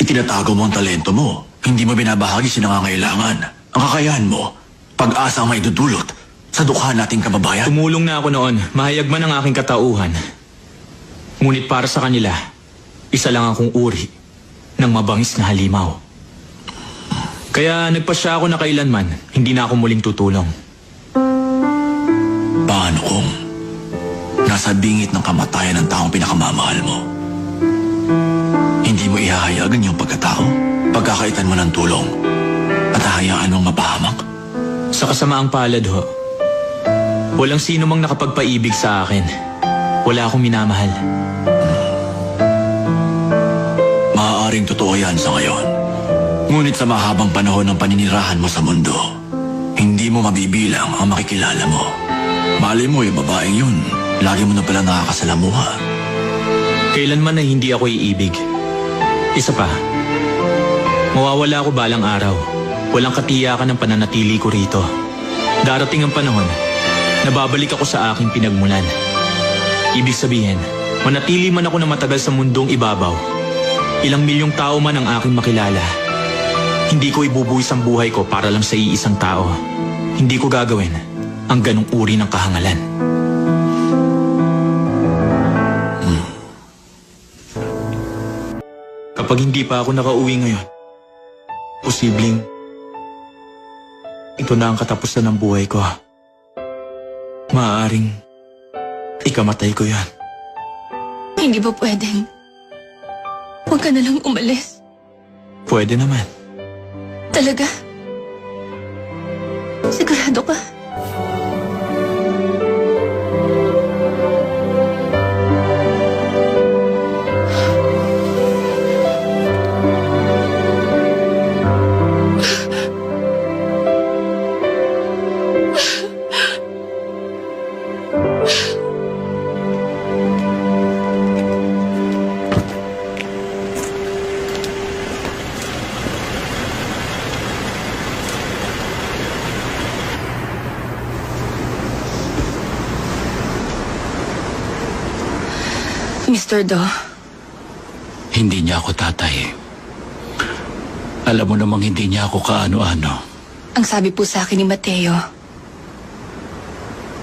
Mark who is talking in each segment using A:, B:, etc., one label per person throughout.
A: Itinatago mo ang talento mo. Hindi mo binabahagi sa nangangailangan. Ang kakayahan mo, pag-asa ang maidudulot sa dukha nating kababayan.
B: Tumulong na ako noon, mahayag man ang aking katauhan. Ngunit para sa kanila, isa lang akong uri ng mabangis na halimaw. Kaya nagpasya ako na kailanman, hindi na ako muling tutulong.
A: Paano kung nasa bingit ng kamatayan ng taong pinakamamahal mo? Hindi mo ihahayagan yung pagkatao? Pagkakaitan mo ng tulong at hahayaan mong mapahamak?
B: Sa kasamaang palad ho, walang sino mang nakapagpaibig sa akin. Wala akong minamahal.
A: Maaaring totoo yan sa ngayon. Ngunit sa mahabang panahon ng paninirahan mo sa mundo, hindi mo mabibilang ang makikilala mo. Malay mo yung babaeng yun, lagi mo na pala nakakasalamuha.
B: Kailanman na hindi ako iibig. Isa pa, mawawala ako balang araw. Walang katiyakan ng pananatili ko rito. Darating ang panahon na babalik ako sa aking pinagmulan. Ibig sabihin, manatili man ako na matagal sa mundong ibabaw, ilang milyong tao man ang aking makilala, hindi ko ibubuwis ang buhay ko para lang sa iisang tao. Hindi ko gagawin ang ganong uri ng kahangalan. Kapag hindi pa ako nakauwi ngayon, posibleng ito na ang katapusan ng buhay ko. Maaaring ikamatay ko yan.
C: Hindi ba pwedeng? Huwag ka na lang umalis.
B: Pwede naman.
C: Talaga? Sigurado ka? Mr. Do,
D: Hindi niya ako tatay. Alam mo namang hindi niya ako kaano-ano.
C: ang sabi po sa akin ni Mateo,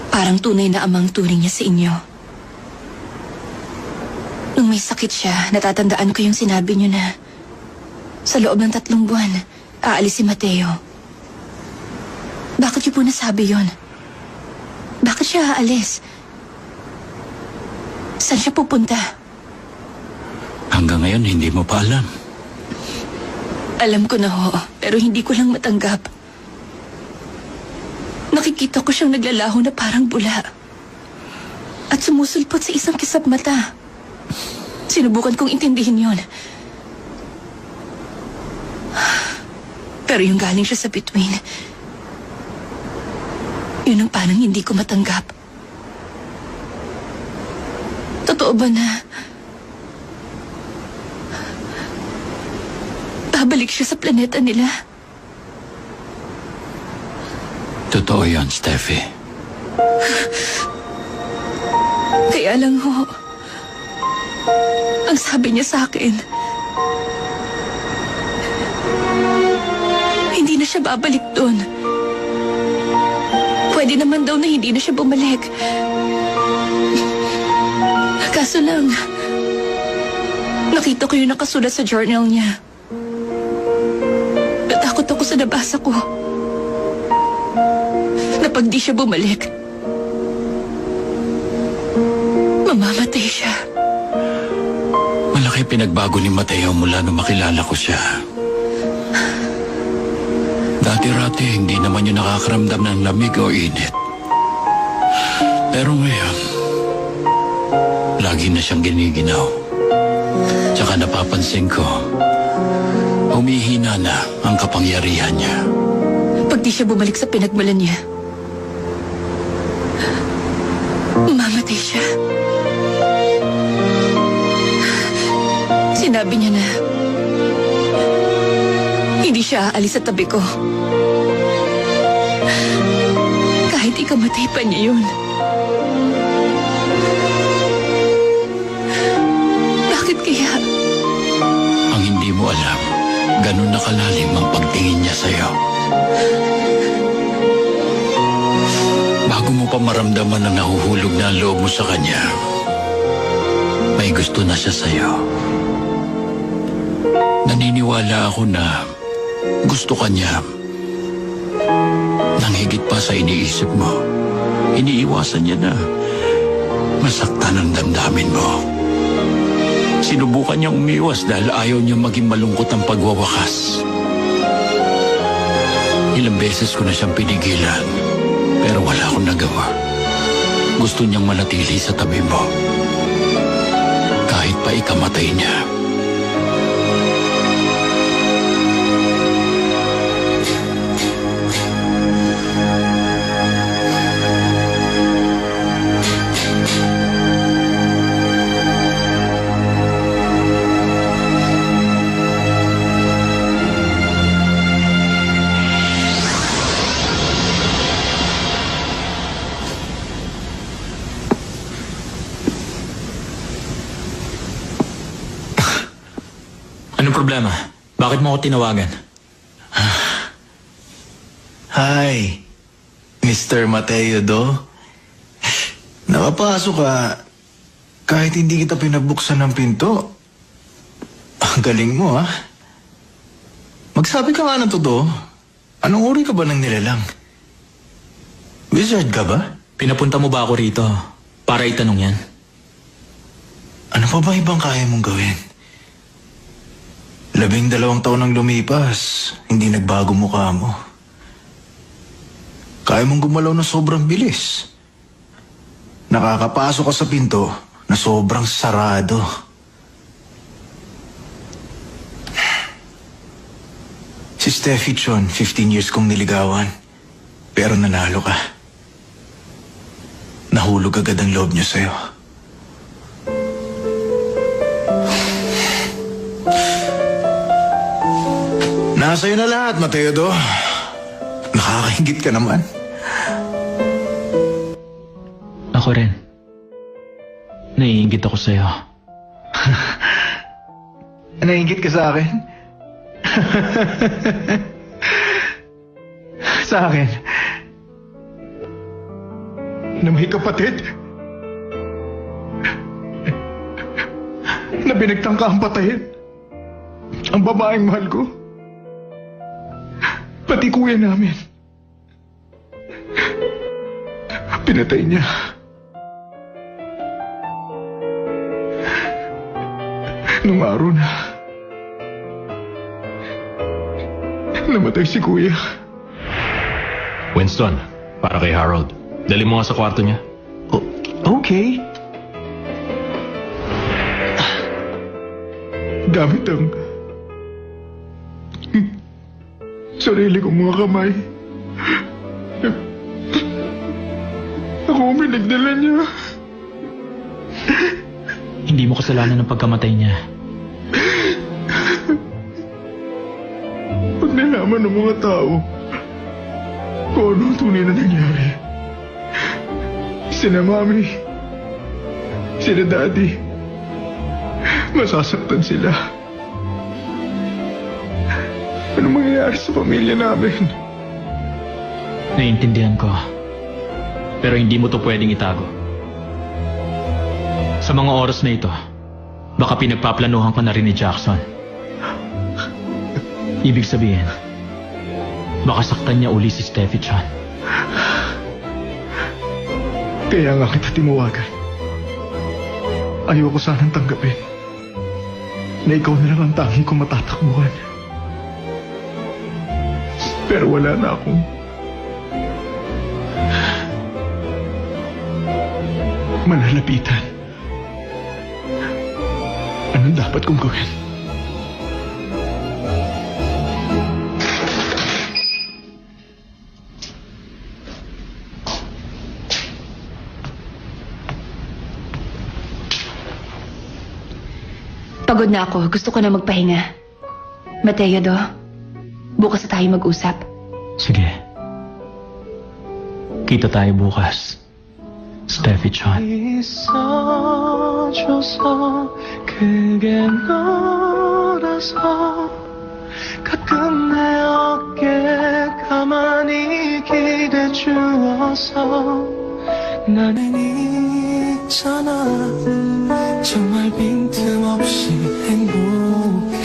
C: parang tunay na amang turing niya sa inyo. Nung may sakit siya, natatandaan ko yung sinabi niyo na sa loob ng 3 buwan, aalis si Mateo. Bakit niyo po nasabi yon? Bakit siya aalis? Saan siya pupunta?
D: Hanggang ngayon, hindi mo pa alam.
C: Alam ko na ho, pero hindi ko lang matanggap. Nakikita ko siyang naglalaho na parang bula. At sumusulpot sa isang kisap mata. Sinubukan kong intindihin yon. Pero yung galing siya sa bituin, yun ang parang hindi ko matanggap. Totoo ba na babalik siya sa planeta nila?
D: Totoo yan, Steffi.
C: Kaya lang ho, ang sabi niya sa akin, hindi na siya babalik doon. Pwede naman daw na hindi na siya bumalik. Kaso lang, nakita ko yung nakasulat sa journal niya. Natakot ako sa nabasa ko. Na pag di siya bumalik, mamamatay siya.
D: Malaki pinagbago ni Mateo mula nung makilala ko siya. Dati-rati, hindi naman yun nakakaramdam ng lamig o init. Pero ngayon, lagi na siyang giniginaw. Tsaka napapansin ko, humihina na ang kapangyarihan niya.
C: Pag di siya bumalik sa pinagmulan niya, mamamatay siya. Sinabi niya na hindi siya aalis sa tabi ko. Kahit ikamatay pa niya yun. Bakit kaya?
D: Ang hindi mo alam, Ganun na kalalim ang pagtingin niya sa'yo. Bago mo pa maramdaman na nahuhulog na ang loob mo sa kanya, may gusto na siya sa'yo. Naniniwala ako na gusto ka niya nang higit pa sa iniisip mo. Iniiwasan niya na masaktan ang damdamin mo. Sinubukan niyang umiwas dahil ayaw niya maging malungkot ang pagwawakas. Ilang beses ko na siyang pinigilan, pero wala akong nagawa. Gusto niyang manatili sa tabi mo, kahit pa ikamatay niya.
B: Anong problema? Bakit mo ako tinawagan?
E: Hi, Mr. Mateo Do. Nakapasok ka kahit hindi kita pinabuksan ng pinto. Ang galing mo, ha? Magsabi ka nga ng totoo. Anong uri ka ba ng nilalang? Wizard ka ba?
B: Pinapunta mo ba ako rito para itanong yan?
E: Ano pa ba ibang kaya mong gawin? 12 taon nang lumipas, hindi nagbago mukha mo. Kaya mong gumalaw na sobrang bilis. Nakakapasok ka sa pinto na sobrang sarado. Si Steffi Chon, 15 years kong niligawan. Pero nanalo ka. Nahulog agad ang loob niya sa'yo. Nasa'yo na lahat, Mateo Do. Nakakaingit ka naman.
B: Ako rin. Naiingit ako sa'yo.
E: Naingit ka sa akin? Sa akin? Na may kapatid? Na binagtangka ang patayin? Ang babaeng mahal ko? Pati kuya namin. Pinatay niya. Nung araw na namatay si kuya.
F: Winston, para kay Harold. Dali mo nga sa kwarto niya.
E: Okay. Gamit ang sarili kong mga kamay. Ako ang pinagdala niya.
B: Hindi mo kasalanan ng pagkamatay niya.
E: Pag nalaman ng mga tao kung ano ang tunay na nangyari, sina mami, sina daddy, masasaktan sila. Ano mangyayari sa pamilya namin?
B: Naiintindihan ko. Pero hindi mo to pwedeng itago. Sa mga oras na ito, baka pinagpaplanuhan ka na rin ni Jackson. Ibig sabihin, baka saktan niya uli si Steffi Chan.
E: Kaya nga kita timawagan. Ayoko sanang tanggapin na ikaw na lang ang tanging kong matatakbuhan. Pero wala na akong malalapitan. Anong dapat kong gawin?
C: Pagod na ako. Gusto ko na magpahinga. Mateo Do, bukas na tayo mag-usap.
B: Sige. Kita tayo bukas. Steffi Chan.
G: 있어줘서 그게 너라서 가끔 내 어깨 가만히 기대 주어서 나는 있잖아 정말 빈틈없이 행복해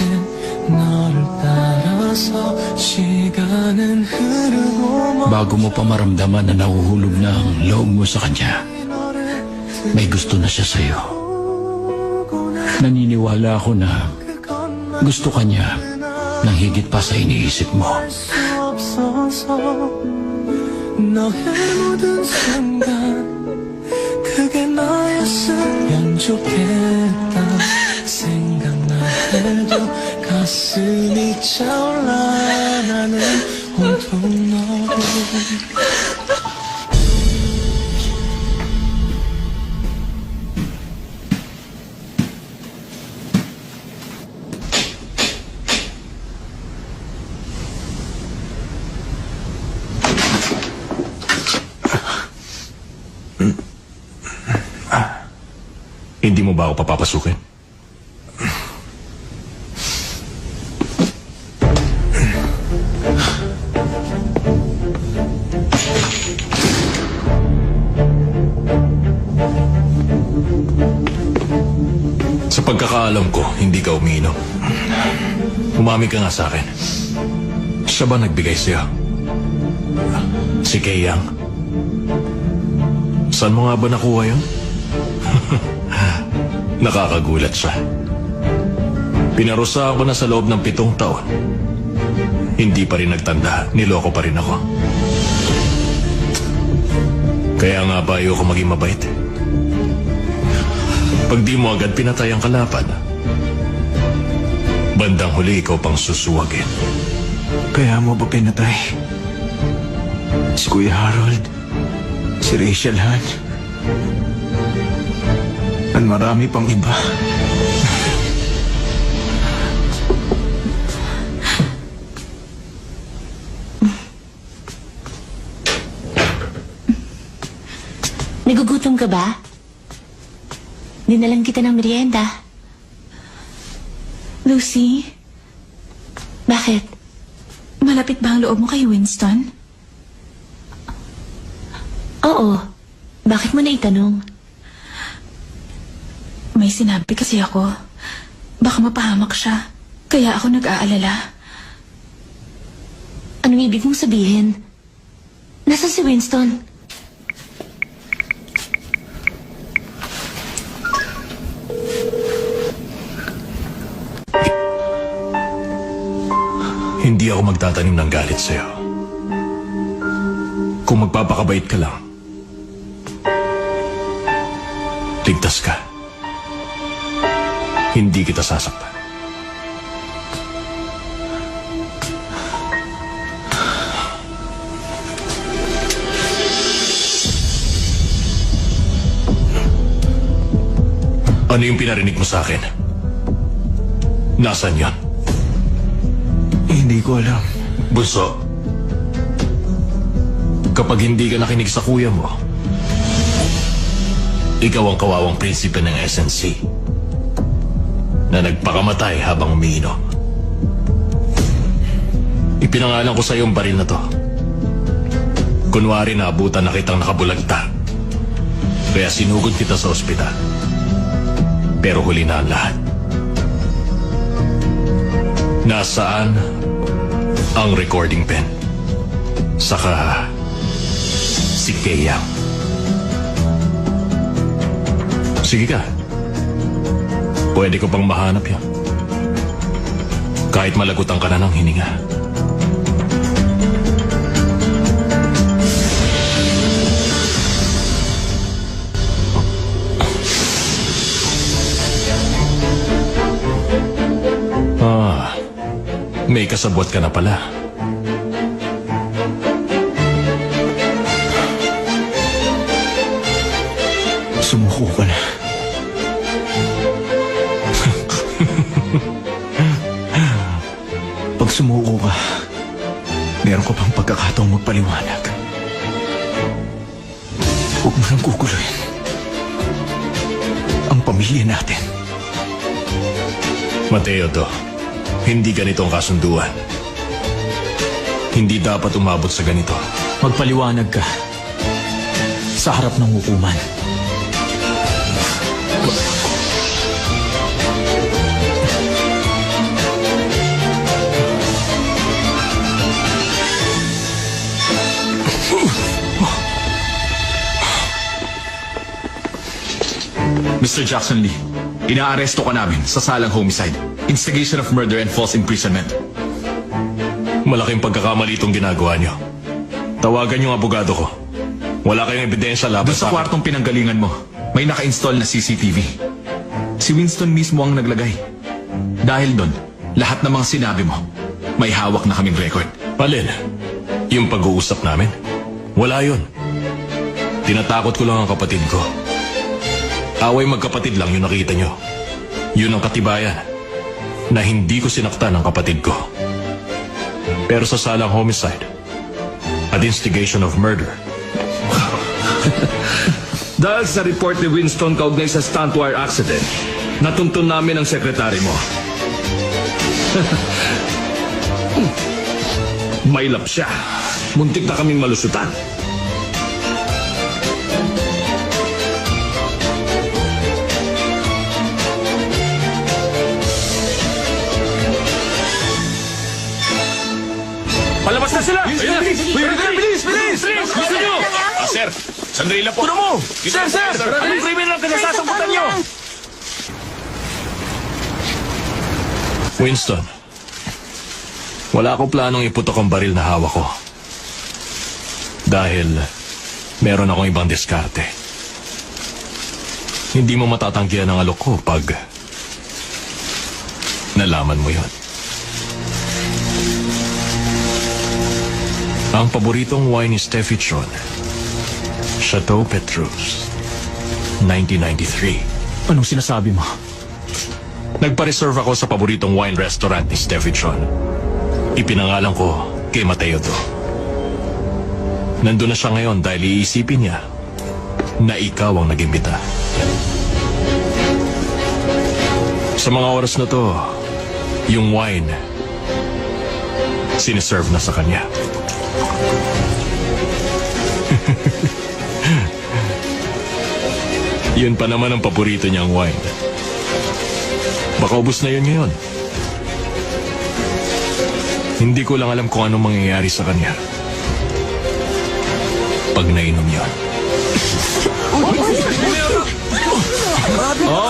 G: 너를 따라서 시간은 흐르고
D: Bago mo pa maramdaman na nahuhulog na ang loob mo sa kanya, may gusto na siya sa'yo. Naniniwala ako na gusto ka niya nang higit pa sa iniisip mo.
G: 수 없어서 너의 모든 순간 그게 나였으면 좋겠다 생각나 해도 가슴이 차올라 나는 온통 너를
F: Hindi mo ba ako papapasukin? Sa pagkakaalam ko, hindi ka umiinom. Umami ka nga sa akin. Siya ba nagbigay sa'yo? Si Keyang? Saan mo nga ba nakuha yun? Nakakagulat siya. Pinarusahan ko na sa loob ng 7 taon. Hindi pa rin nagtanda, niloko pa rin ako. Kaya nga ba ayoko maging mabait? Pag di mo agad pinatay ang kalaban, bandang huli ikaw pang susuwagin.
E: Kaya mo ba pinatay? Si Kuya Harold, si Rachel Han, at marami pang iba.
H: Nagugutom ka ba? Dinalan kita ng merienda.
C: Lucy,
H: Bakit?
C: malapit ba ang loob mo kay Winston?
H: Oo. Bakit mo naitanong?
C: May sinabi kasi ako. Baka mapahamak siya. Kaya ako nag-aalala.
H: Anong ibig mong sabihin? Nasaan si Winston?
F: Hindi ako magtatanim ng galit sa'yo. Kung magpapakabait ka lang, ligtas ka. Hindi kita sasaktan. Ano yung pinarinig mo sa akin? Nasaan yan?
E: Hindi ko alam.
F: Bunso, kapag hindi ka nakinig sa kuya mo, ikaw ang kawawang prinsipe ng SNC na nagpakamatay habang umiinom. Ipinangalan ko sa iyo ang baril na to. Kunwari naabutan na kitang nakabulagta. Kaya sinugod kita sa ospital. Pero huli na ang lahat. Nasaan ang recording pen? Saka si Keyang. Sige ka. Pwede ko pang mahanap yan. Kahit malagutan ka na ng hininga. May kasabwat ka na pala.
E: Sumuko ka na. Pag sumuko ka, meron ka pang pagkakataong magpaliwanag. Huwag mo nang kukuloyin ang pamilya natin.
F: Mateo to. Hindi ganito ang kasunduan. Hindi dapat umabot sa ganito.
B: Magpaliwanag ka. Sa harap ng hukuman.
I: Mr. Jackson Lee, inaaresto ka namin sa salang homicide, instigation of murder and false imprisonment.
F: Malaking pagkakamali itong ginagawa niyo. Tawagan yung abogado ko. Wala kayong ebidensya laban
I: Doon sa
F: sa akin.
I: kwartong pinanggalingan mo, may naka-install na CCTV. Si Winston mismo ang naglagay. Dahil doon, lahat ng mga sinabi mo, may hawak na kaming record.
F: Alin? Yung pag-uusap namin? Wala yun. Tinatakot ko lang ang kapatid ko. Away magkapatid lang yung nakita nyo. Yun ang katibayan na hindi ko sinaktan ang kapatid ko. Pero sa salang homicide at instigation of murder,
J: Dahil sa report ni Winston kaugnay sa stunt wire accident, natuntun namin ang sekretary mo. Mailap siya. Muntik na kaming malusutan.
F: palabas na sila! Bilis! Gusto nyo? Sir, sandali lang po. Puno mo! Sir! Anong krimen lang kinasasamputan nyo? Winston, wala akong planong iputok ang baril na hawak ko. Dahil meron akong ibang diskarte. Hindi mo matatanggihan ang alok ko pag nalaman mo yon. Ang paboritong wine ni Steffi Tron, Chateau Petrus, 1993.
B: Anong sinasabi mo?
F: Nagpa-reserve ako sa paboritong wine restaurant ni Steffi Tron. Ipinangalan ko kay Mateo to. Nandun na siya ngayon dahil iisipin niya na ikaw ang nag-imbita. Sa mga oras na to, yung wine siniserve na sa kanya. Yun pa naman ang paborito niyang wine. Baka ubos na yun ngayon. Hindi ko lang alam kung anong mangyayari sa kanya pag nainom yun.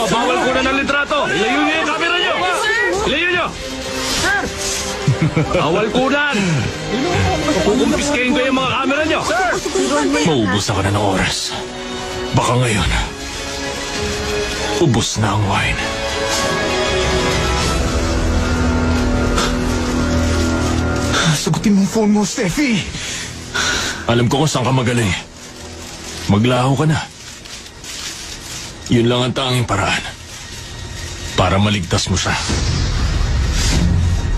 J: Bawal ko na ng litrato. Ilayo niyo yung camera niyo. Ilayo niyo. Sir! Bawal kunan. Kukumpiskahin ko yung mga camera niyo. Sir!
F: Maubos na ka na ng oras. Baka ngayon, ubos na ang wine.
E: Sagutin mo ang phone mo, Steffi!
F: Alam ko kung saan ka magaling. Maglaho ka na. Yun lang ang tanging paraan para maligtas mo siya.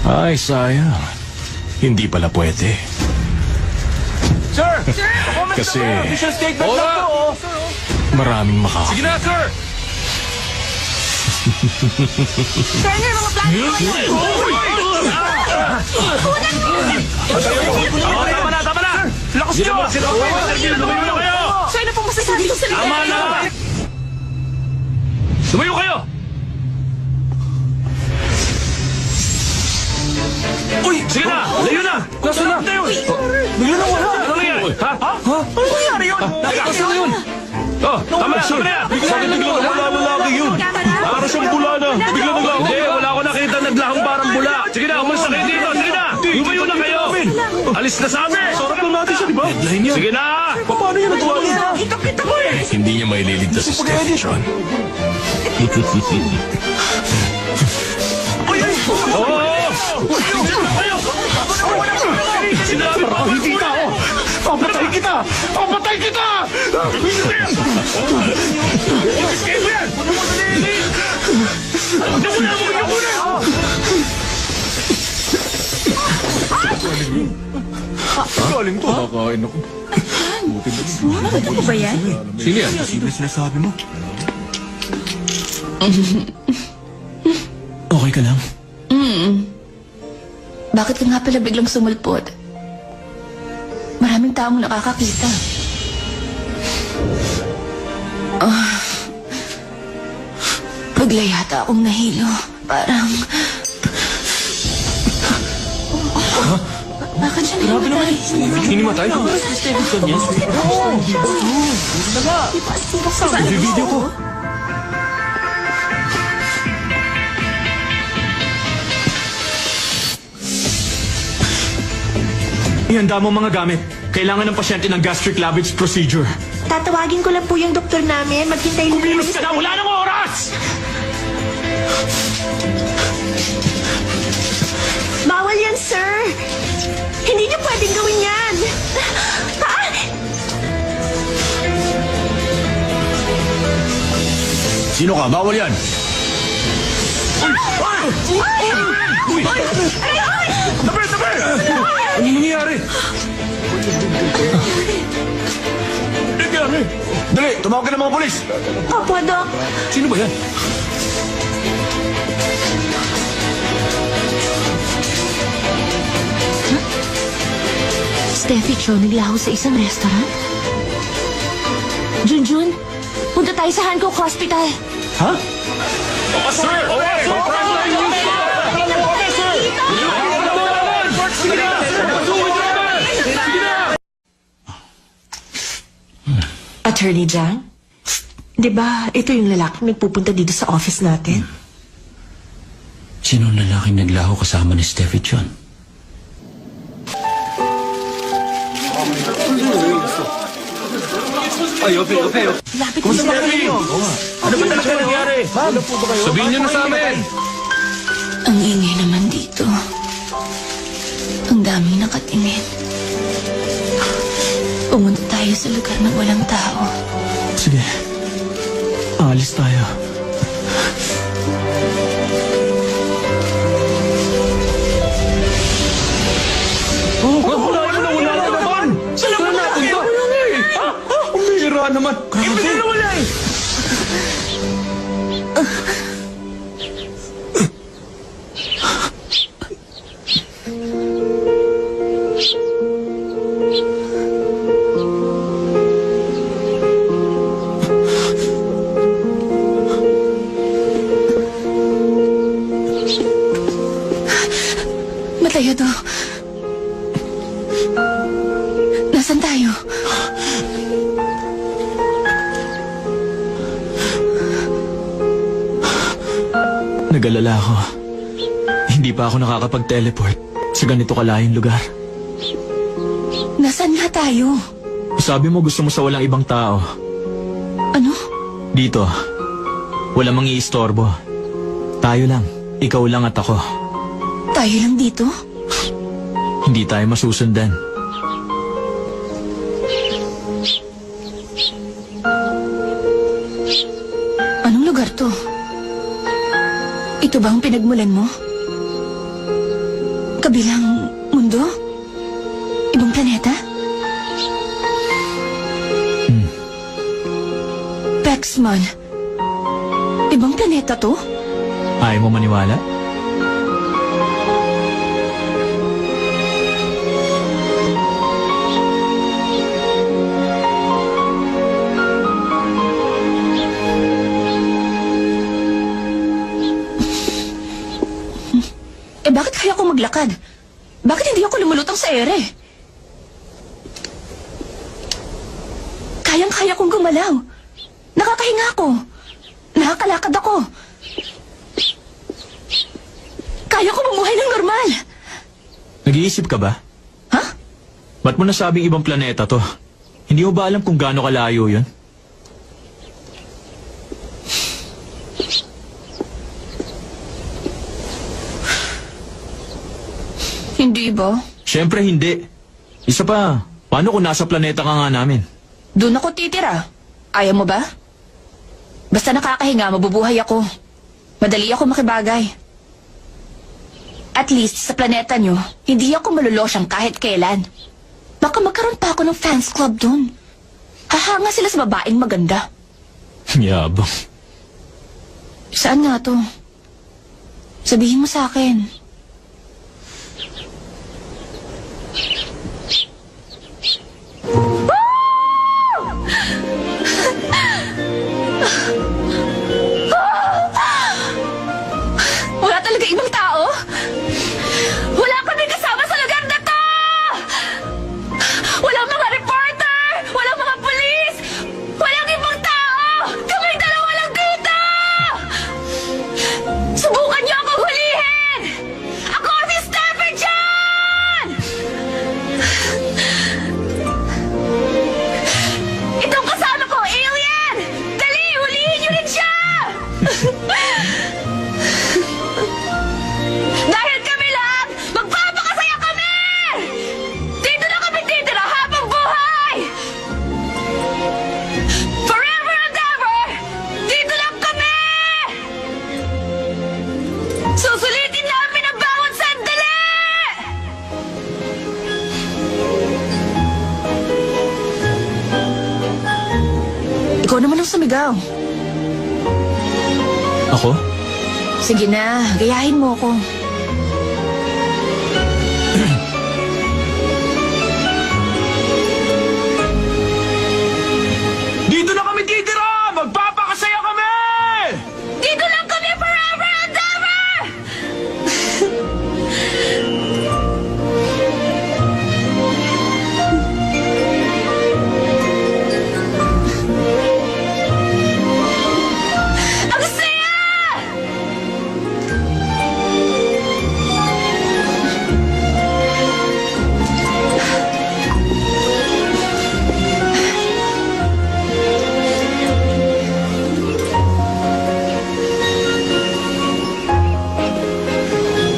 F: Ay, sayang. Hindi pala pwede.
J: Sir!
F: Kasi
J: Official statement lang to, oh.
F: maraming makakapit.
J: Sige na, sir! Tama na! Lakas nyo! Lumayo na kayo!
C: Siya na pong masasabi ko sa
J: Tama na! Lumayo kayo! Uy! Sige na! Layo na! Nasaan na? Bigla na wala! Ano nangyari? Ha? Ano nangyari yun? Nasaan na yun? Oh, tama na! Tama na yan! Bakit bigla na wala ang lalaki yun? Para siyang bula na! Bigla naglaho! Hindi! Wala ko nakita naglahong parang bula! Sige na! Umalis na kayo dito! Sige na! Lumayo na kayo! Alis na sa amin! Sarap lang natin siya, di ba? Sige na! Paano yun nagawa niya? Kita ko eh!
F: Hindi niya maililigtas si Steffi Tron.
J: Oo! Sinabi ko! Hindi ka ako! Papatay kita! Papatay kita! Iskay mo yan! Ano mo nalili? Ano mo na mo? Ano mo na?
E: Galing to. Nakakain ako.
C: Ano po ba yan?
J: Sino yan?
E: Sino sinasabi mo?
B: Okay ka lang?
C: Bakit ka nga pala biglang sumulpot? Maraming taong nakakakita. Bigla yata akong nahilo. Parang... Bakit siya nahimatay?
J: Hinimatay? Video ko.
B: Ihanda mo mga gamit. Kailangan ng pasyente ng gastric lavage procedure.
H: Tatawagin ko lang po yung doktor namin. Maghintay lang
B: Bilis ka na! Wala nang oras!
H: Bawal yan, sir! Hindi niyo pwedeng gawin yan! Ha?
A: Sino ka? Bawal yan!
J: Ano nangyayari?
A: Dali! Tumawag ka ng mga polis!
H: Opo, Dok.
J: Sino ba yan?
H: Steffi Cho naglaho sa isang restaurant? Junjun, punta tayo sa Hancock Hospital.
B: Ha?
K: Attorney Jang, di ba ito yung lalaki nagpupunta dito sa office natin?
D: Sino ang lalaking naglaho kasama ni Steffi Chon?
H: Lapit mo sa mga
J: Ano ba talaga nangyari? Sabihin niyo na sa amin.
C: Ang ingay naman dito. Ang daming nakatingin. Pumunta tayo sa lugar na walang tao.
E: Sige. Aalis tayo.
J: Wala na naman. Saan na napunta?
B: Ang bihira naman.
J: Hindi na wala eh.
C: Matayado. Nasaan tayo?
B: Nag-alala ako. Hindi pa ako nakakapag-teleport sa ganito kalayong lugar.
C: Nasaan nga tayo?
B: Sabi mo gusto mo sa walang ibang tao.
C: Ano?
B: Dito, walang mangiistorbo. Tayo lang. Ikaw lang at ako.
C: Tayo lang dito?
B: Hindi tayo masusundan.
C: Anong lugar to? Ito ba ang pinagmulan mo? Kabilang mundo? Ibang planeta? Pexman. Ibang planeta to?
B: Ayaw mo maniwala?
C: Bakit kaya ko maglakad? Bakit hindi ako lumulutang sa ere? Kayang-kaya kong gumalaw. Nakakahinga ako. Nakakalakad ako. Kaya ko mamuhay ng normal.
B: Nag-iisip ka ba?
C: Ha?
B: Ba't mo nasabing ibang planeta to? Hindi mo ba alam kung gaano kalayo yun?
C: Hindi ba?
B: Siyempre hindi. Isa pa, paano kung nasa planeta ka nga namin?
C: Doon ako titira. Ayaw mo ba? Basta nakakahinga, mabubuhay ako. Madali ako makibagay. At least sa planeta nyo, hindi ako malulosyang kahit kailan. Baka magkaroon pa ako ng fans club doon. Hahanga sila sa babaeng maganda.
B: Yabang.
C: Saan nga to? Sabihin mo sa akin. Ikaw naman ang sumigaw.
B: Ako?
C: Sige na, gayahin mo ako.
J: Dito na kami titira! Magpapakasaya kami!
C: Dito lang kami forever and ever! Ang saya!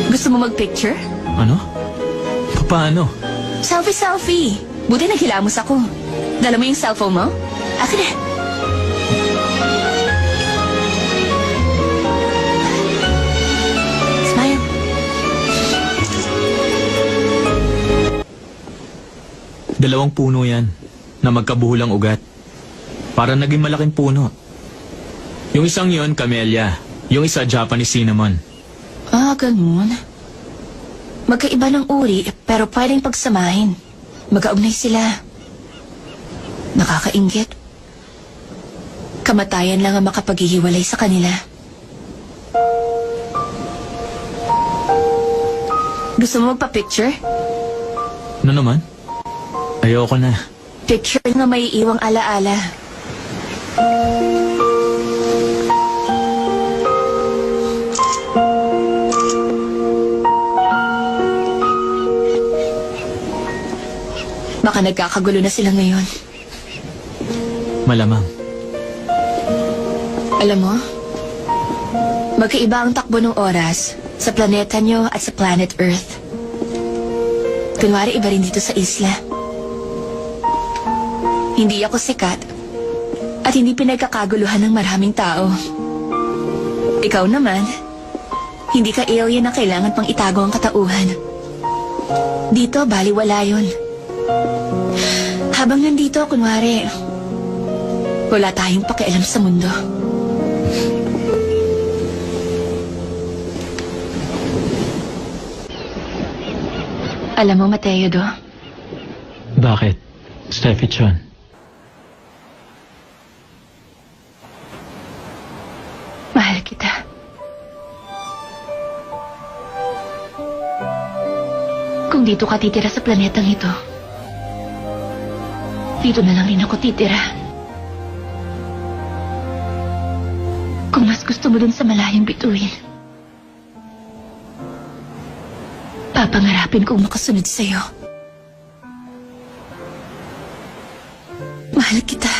C: Gusto mo mag-picture?
B: Ano? Paano?
C: Selfie. Buti naghilamos ako. Dala mo yung cellphone mo? Akin na. Smile.
B: Dalawang puno yan na magkabuhulang ugat. Para naging malaking puno. Yung isang yon, camellia. Yung isa, Japanese cinnamon.
C: Ah, ganun. Magkaiba ng uri, pero pwedeng pagsamahin. Magkaugnay sila. Nakakainggit. Kamatayan lang ang makapaghihiwalay sa kanila. Gusto mo magpa-picture?
B: Ano naman? Ayoko na.
C: Picture na may iwang alaala. Baka nagkakagulo na sila ngayon.
B: Malamang.
C: Alam mo, magkaiba ang takbo ng oras sa planeta nyo at sa planet Earth. Kunwari iba rin dito sa isla. Hindi ako sikat at hindi pinagkakaguluhan ng maraming tao. Ikaw naman, hindi ka alien na kailangan pang itago ang katauhan. Dito, baliwala yun. Habang nandito, kunwari, wala tayong pakialam sa mundo. Alam mo, Mateo, do?
B: Bakit? Steffi Chon.
C: Mahal kita. Kung dito ka titira sa planetang ito, dito na lang rin ako titira. Kung mas gusto mo dun sa malayong bituin, papangarapin kong makasunod sa'yo. Mahal kita.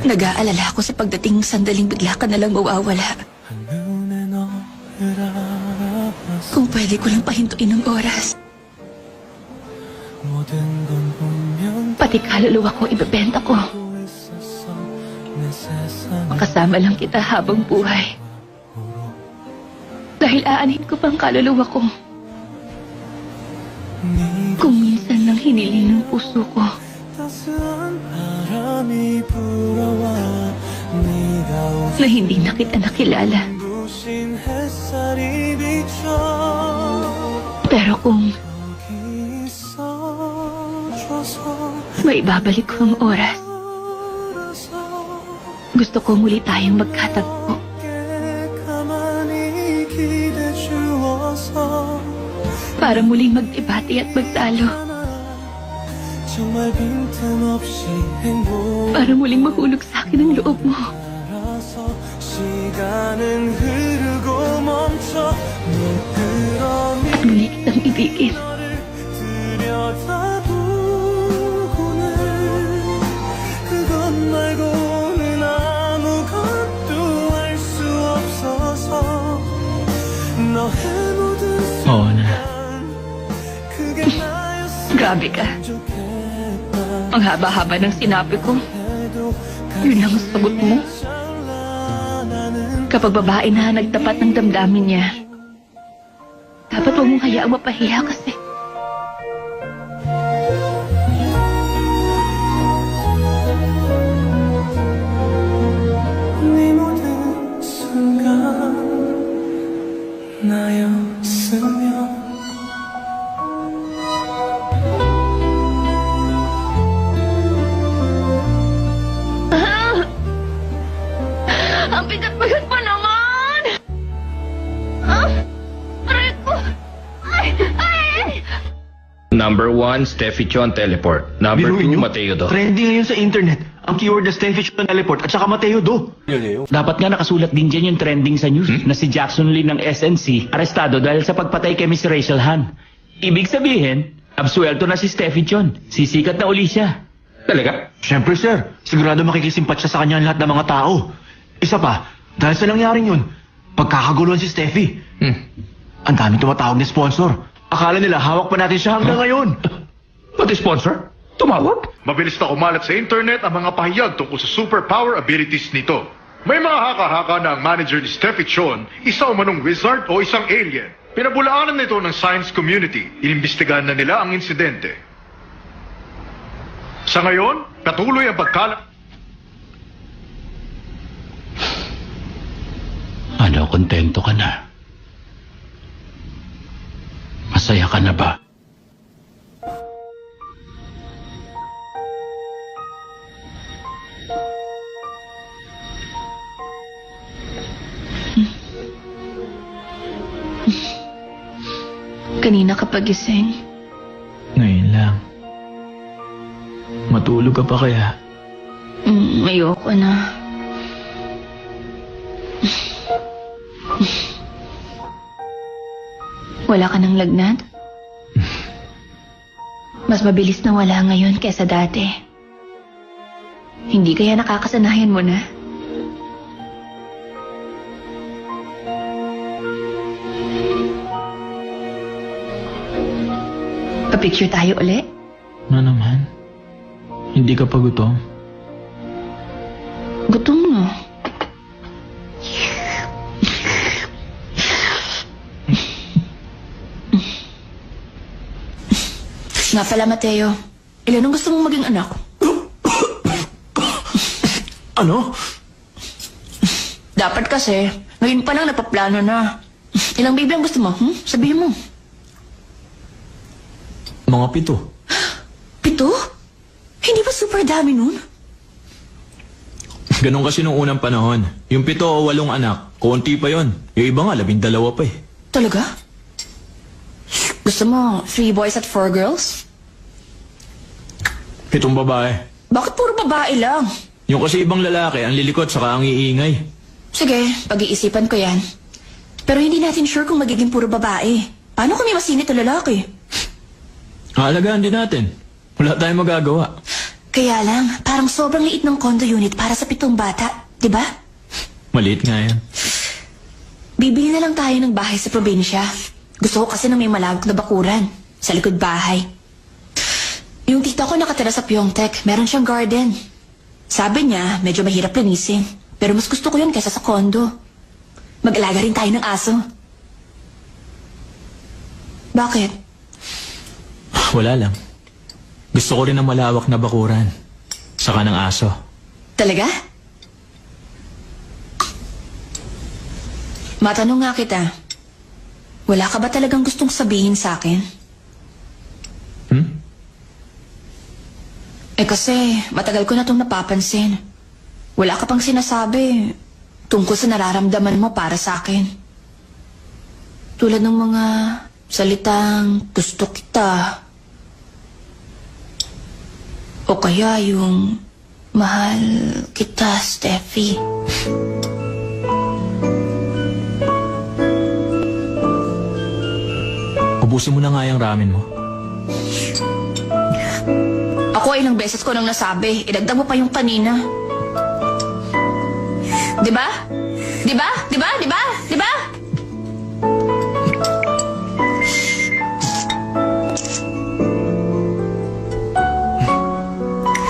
C: Nag-aalala ako sa pagdating ng sandaling bigla ka nalang mawawala.
G: 한눈에 너를 알아봤어
C: Kung pwede ko lang pahintuin ng oras,
G: 모든 건 분명
C: pati kaluluwa ko ibebenta ko.
G: 알고 있었어 내 세상에
C: Makasama lang kita habang buhay. Dahil aanhin ko pang kaluluwa ko.
G: 네가
C: Kung minsan lang hiniling ng puso ko,
G: 따스한 바람이 불어와 네가
C: na hindi na kita nakilala.
G: 웃은 햇살이 비춰
C: Pero kung
G: 여기 있어줘서
C: maibabalik ko ang oras, gusto ko muli tayong magkatagpo.
G: 가만히 기대 주어서
C: Para muling magdebate at magtalo.
G: 정말 빈틈없이 행복
C: Para muling mahulog sa akin ang loob mo.
G: 알아서 시간은 흐르고 멈춰 물끄러미
C: At muli kitang ibigin.
G: 너를 들여다보고는 그것 말고는 아무것도 알 수 없어서 너의 모든
B: Oo na.
G: 그게 나였으면
C: Grabe ka.
G: 좋겠다
C: Ang haba-haba ng sinabi ko.
G: 해도
C: Yun lang ang sagot mo? Kapag babae na nagtapat ng damdamin niya, dapat huwag mong hayaang mapahiya kasi.
G: 네 모든 순간 나였으면
C: Ang bigat-bigat pa naman! Aray ko! Ay!
J: Number 1, Steffi Chon Teleport. Number 2, Mateo Do.
E: Trending ngayon sa internet. Ang keyword na Steffi Chon Teleport at saka Mateo Do.
D: Dapat nga nakasulat din dyan yung trending sa news na si Jackson Lee ng SNC arestado dahil sa pagpatay kay Miss Rachel Han. Ibig sabihin, absuelto na si Steffi Chon. Sisikat na uli siya.
J: Talaga?
E: Siyempre sir, sigurado makikisimpat siya sa kanya ang lahat ng mga tao. Isa pa, dahil sa nangyaring yun, pagkakaguluhan si Steffi. Ang daming tumatawag ni sponsor. Akala nila hawak pa natin siya hanggang ngayon.
J: Pati sponsor? Tumawag?
L: Mabilis na kumalat sa internet ang mga pahayag tungkol sa superpower abilities nito. May mga haka-haka na ang manager ni Steffi Chon, isa umanong wizard o isang alien. Pinabulaanan nito ng science community. Inimbestigahan na nila ang insidente. Sa ngayon, patuloy ang pagkalat.
D: Ano, kontento ka na? Masaya ka na ba?
C: Kanina ka pagising.
E: Ngayon lang. Matulog ka pa kaya?
C: Ayoko na. Wala ka ng lagnat? Mas mabilis na wala ngayon kesa dati. Hindi kaya nakakasanayan mo na? Pa-picture tayo uli?
E: Ano naman? Hindi ka pa gutom?
C: Gutom mo. Nga pala, Mateo. Ilan ang gusto mong maging anak?
E: Ano?
C: Dapat kasi, ngayon pa lang napaplano na. Ilang baby ang gusto mo? Sabihin mo.
B: Mga 7.
C: 7? Hindi ba super dami nun?
B: Ganon kasi nung unang panahon. Yung 7 o 8 anak, konti pa yon. Yung iba nga, 12 pa eh.
C: Talaga? Gusto mo 3 boys at 4 girls?
B: 7 babae.
C: Bakit puro babae lang?
B: Yung kasi ibang lalaki, ang lilikot saka ang iingay.
C: Sige, pag-iisipan ko yan. Pero hindi natin sure kung magiging puro babae. Paano kami masinit na lalaki?
B: Haalagaan din natin. Wala tayong magagawa.
C: Kaya lang, parang sobrang liit ng condo unit para sa 7 bata. Diba?
B: Maliit nga yan.
C: Bibili na lang tayo ng bahay sa probinsya. Gusto ko kasi na may malawak na bakuran. Sa likod bahay. Yung tita ko nakatira sa Pyeongtaek, meron siyang garden. Sabi niya, medyo mahirap linisin. Pero mas gusto ko yun kaysa sa condo. Mag-alaga rin tayo ng aso. Bakit?
B: Wala lang. Gusto ko rin ng malawak na bakuran. Saka ng aso.
C: Talaga? Matanong nga kita. Wala ka ba talagang gustong sabihin sa akin? Kasi matagal ko na itong napapansin. Wala ka pang sinasabi tungkol sa nararamdaman mo para sa akin. Tulad ng mga salitang gusto kita. O kaya yung mahal kita, Steffi.
B: Ubusin mo na nga yung ramen mo.
C: Ako ilang beses ko nang nasabi, idagdag mo pa yung kanina. Diba? Diba? Diba? Diba? Diba?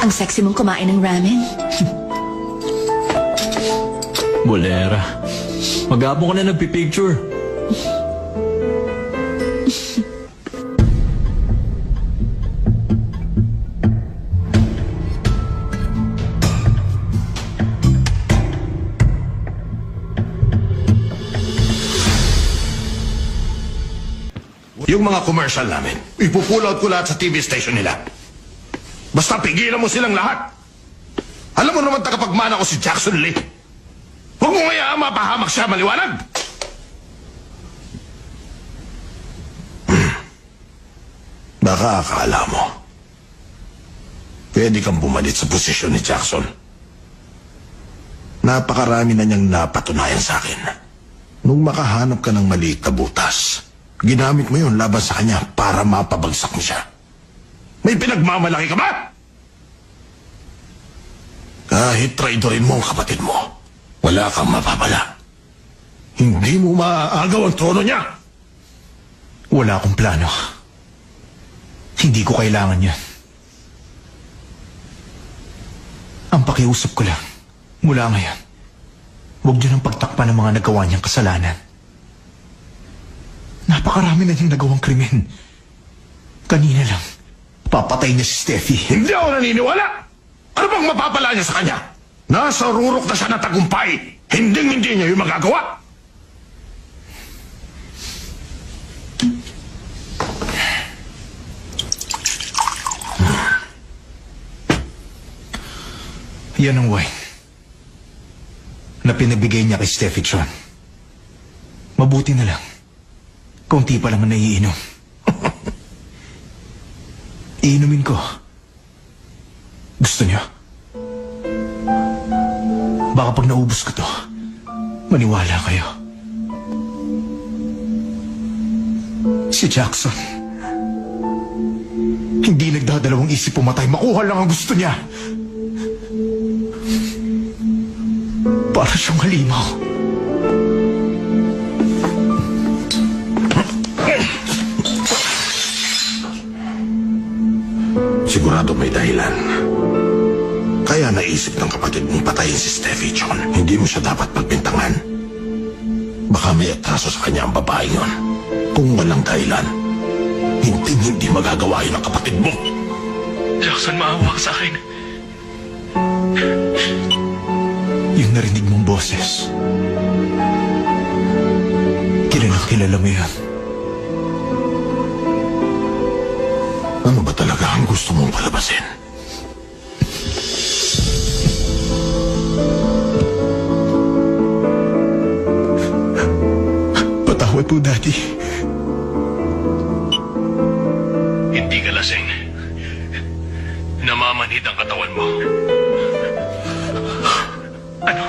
C: Ang sexy mong kumain ng ramen.
B: Bolera. Maghapon ka na nagpipicture.
M: Yung mga commercial namin, ipupull out ko lahat sa TV station nila. Basta pigilan mo silang lahat. Alam mo naman tagapagmana ko si Jackson Lee. Huwag mo ngayon mapahamak siya, maliwanag. Baka akala mo, pwede kang bumalit sa posisyon ni Jackson. Napakarami na niyang napatunayan sa akin. Nung makahanap ka ng maliit na butas, ginamit mo yun laban sa kanya para mapabagsak mo siya. May pinagmamalaki ka ba? Kahit traidorin mo ang kapatid mo, wala kang mapapala. Hindi mo maaagaw ang trono niya.
E: Wala akong plano. Hindi ko kailangan yan. Ang pakiusap ko lang, mula ngayon, huwag niyo nang pagtakpan ng mga nagawa niyang kasalanan. Napakarami na niyang nagawang krimen. Kanina lang, papatay niya si Steffi.
M: Hindi ako naniniwala. Ano bang mapapala niya sa kanya? Nasa rurok na siya na tagumpay. Hinding-hindi niya yung magagawa.
E: Yan ang wine na pinabigay niya kay Steffi Chon. Mabuti na lang. Kaunti pa lang ang naiinom. Iinumin ko. Gusto niyo? Baka pag naubos ko to, maniwala kayo. Si Jackson, hindi nagdadalawang isip pumatay. Makuha lang ang gusto niya. Para siyang halimaw.
M: Sigurado may dahilan. Kaya naisip ng kapatid mong patayin si Steffi Chon. Hindi mo siya dapat pagbintangan. Baka may atraso sa kanya ang babae yun. Kung walang dahilan, hindi magagawa yun ang kapatid mo.
B: Jackson, maawa ka sa akin.
E: Yung narinig mong boses, kilala mo yan.
M: Ano ba talaga ang gusto mong palabasin?
E: Patawad po, Daddy.
F: Hindi ka lasing. Namamanhid ang katawan mo. Ano?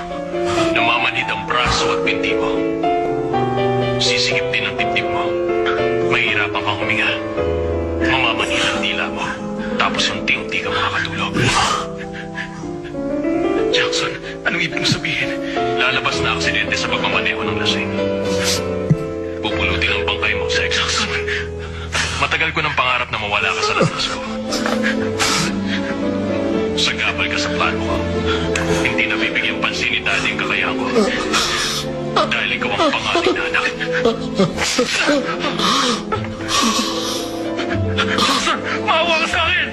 F: Namamanhid ang braso at binti mo. Sisikip din ang dibdib mo. Mahirapan kang huminga. Mamamanhid ang dila mo. Tapos unti-unti ka makakatulog. Jackson, anong ibig mo sabihin? Lalabas na aksidente sa pagmamaneho ng lasing. Pupulutin ang bangkay mo sa Jackson. Matagal ko ng pangarap na mawala ka sa landas ko. Sagabal ka sa plano ko. Hindi na bibigyan pansin ni Daddy ang kakayahan ko. Dahil ikaw ang pangalan na anak. Jackson, maawa ka sa akin!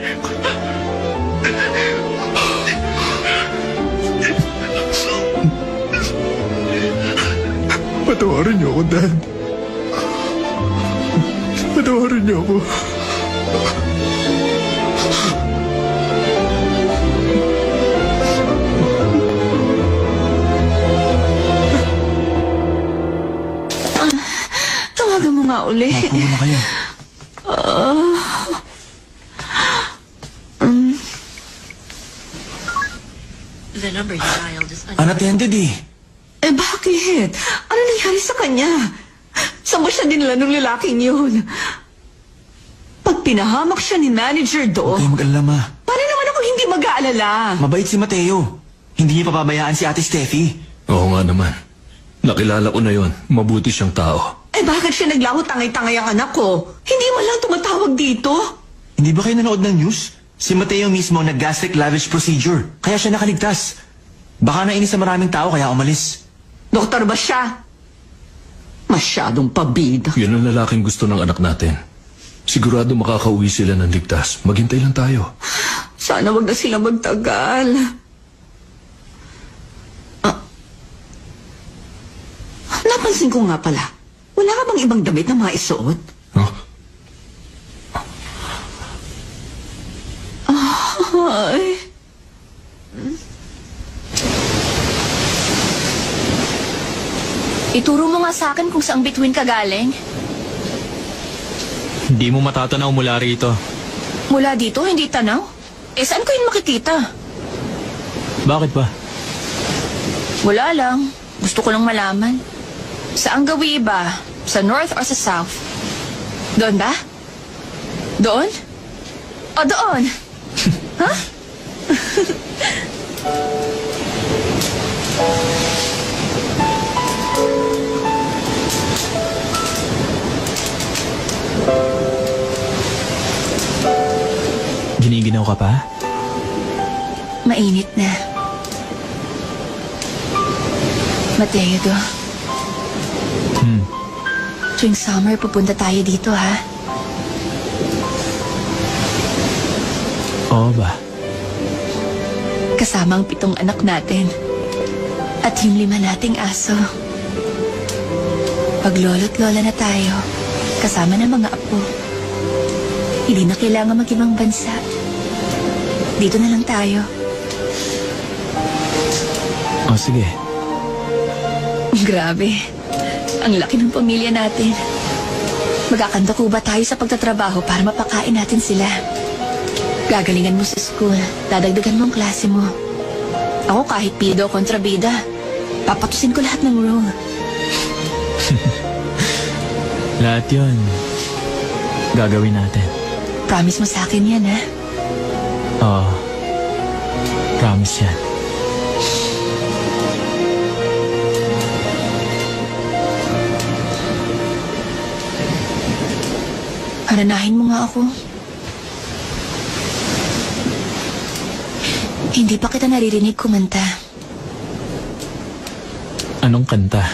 E: Patawarin niyo ako, Dad. Patawarin niyo ako.
K: Tawagan mo nga uli.
E: Mapo na kayo.
H: The number you dialed is
E: Unattended eh.
K: Eh bakit? Ano nangyari sa kanya? Saan ba siya dinala ng lalaking yun? Pag pinahamak siya ni Manager Do,
E: Huwag kayong mag-alala, Ma.
K: paano naman ako hindi mag-aalala?
E: Mabait si Mateo. Hindi niya papabayaan si Ate Steffi.
F: Oo nga naman. Nakilala ko na yon. Mabuti siyang tao.
K: Eh bakit siya naglaho tangay-tangay ang anak ko? Hindi man lang tumatawag dito?
E: Hindi ba kayo nanood ng news? Si Mateo mismo nag-gastric lavage procedure. Kaya siya nakaligtas. Baka nainis sa maraming tao kaya umalis.
K: Doktor ba siya? Masyadong pabida.
F: Yun ang lalaking gusto ng anak natin. Sigurado makakauwi sila ng ligtas. Maghintay lang tayo.
K: Sana wag na sila magtagal. Napansin ko nga pala, wala ka bang ibang damit na maisuot?
F: Huh?
K: Ay.
C: Ituro mo nga sa akin kung saang bituin ka galing.
B: Hindi mo matatanaw mula rito.
C: Mula dito, hindi tanaw. Eh, saan ko yun makikita?
B: Bakit ba?
C: Wala lang. Gusto ko lang malaman. Saan gawi ba? Sa north or sa south? Doon ba? Doon? O doon? Ha?
B: Giniginaw ka pa?
C: Mainit na. Mateo, do. Tuwing summer, pupunta tayo dito, ha?
B: Oo ba?
C: Kasama ang 7 anak natin. At yung 5 nating aso. Pag lolo't lola na tayo, kasama ng mga apo. Hindi na kailangan mag-ibang bansa. Dito na lang tayo.
B: O sige.
C: Grabe. Ang laki ng pamilya natin. Magkakanta ko ba tayo sa pagtatrabaho para mapakain natin sila? Gagalingan mo sa school. Dadagdagan mo ang klase mo. Ako kahit pido kontrabida. Papatusin ko lahat ng rule.
B: Lahat yun. Gagawin natin.
C: Promise mo sa akin yan, ha?
B: Oo. Promise yan.
C: Haranahin mo nga ako. Hindi pa kita naririnig kumanta.
B: Anong kanta?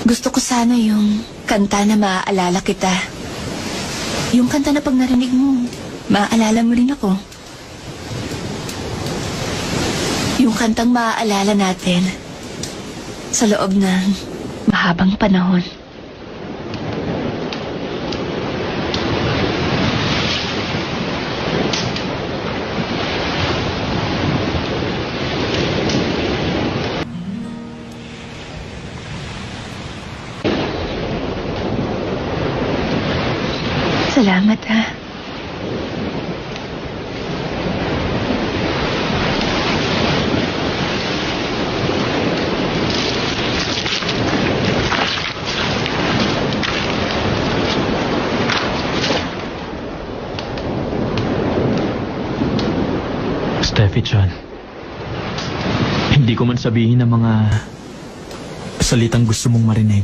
C: Gusto ko sana yung kanta na maaalala kita. Yung kanta na pag narinig mo, maaalala mo rin ako. Yung kantang maaalala natin sa loob ng mahabang panahon. Salamat, ha.
B: Steffi Chan, hindi ko man sabihin ang mga salitang gusto mong marinig.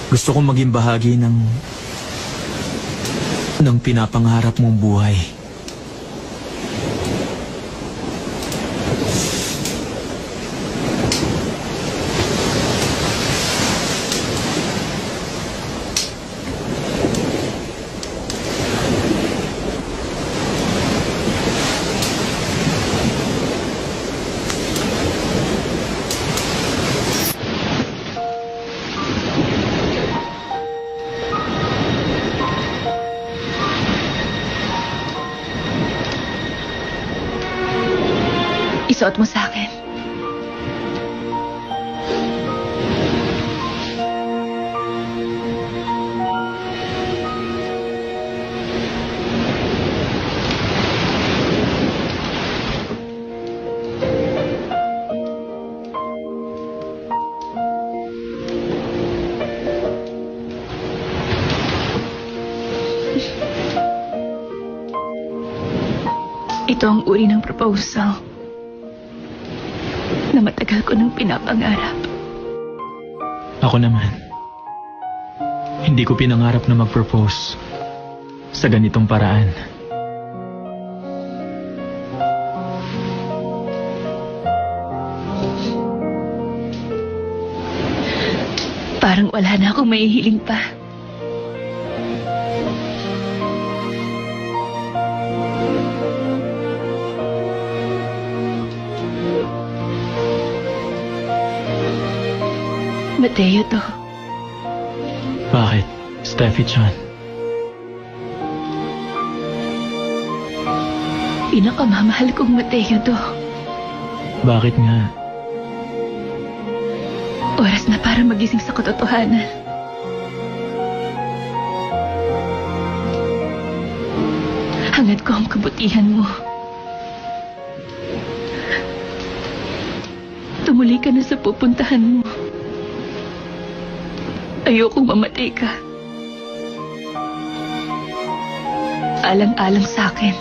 B: Gusto kong maging bahagi ng pinapangarap mong buhay.
C: Isuot mo sa akin. Ito ang uri ng proposal na matagal ko nang pinapangarap.
B: Ako naman, hindi ko pinangarap na mag-propose sa ganitong paraan.
C: wala na akong mahihiling pa. Mateo to.
E: Bakit? Steffi-chan.
C: Pinakamamahal kong Mateo to.
E: Bakit nga?
C: Oras na para magising sa katotohanan. Hangad ko ang kabutihan mo. Tumuli ka na sa pupuntahan mo. Ayokong mamatay ka. Alang-alang sa akin.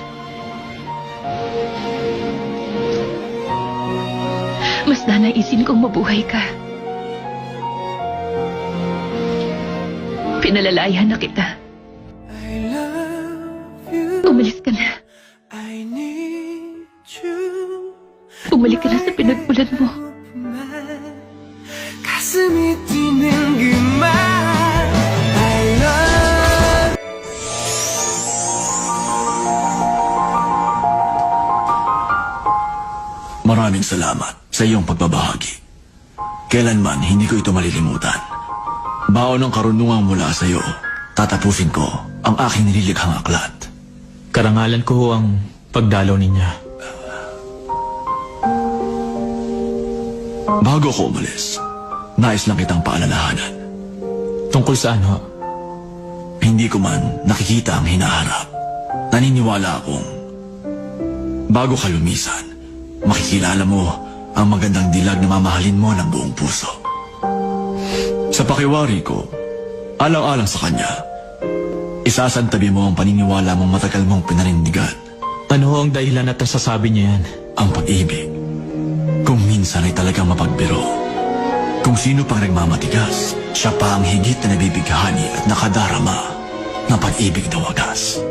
C: Mas nanaisin kong mabuhay ka. Pinalalayan na kita. Umalis ka na. Bumalik ka na sa pinagmulan mo.
G: 가슴이 뛰는 그말 I love
A: Maraming salamat sa iyong pagbabahagi. Kailanman hindi ko ito malilimutan. Baon ng karunungan mula sa iyo, tatapusin ko ang aking nililikhang aklat.
B: Karangalan ko ho ang pagdalaw niya.
A: Bago ko umalis, nais lang kitang paalalahanan.
B: Tungkol saan ho?
A: Hindi ko man nakikita ang hinaharap. Naniniwala akong bago ka lumisan, makikilala mo ang magandang dilag na mamahalin mo ng buong puso. Sa pakiwari ko, alang-alang sa kanya, isasantabi mo ang paniniwala mong matagal mong pinanindigan.
B: Ano ho ang dahilan at nasasabi niya yan?
A: Ang pag-ibig, kung minsan ay talagang mapagbiro. Kung sino pang nagmamatigas, siya pa ang higit na nabibighani at nakadarama ng pag-ibig na wagas.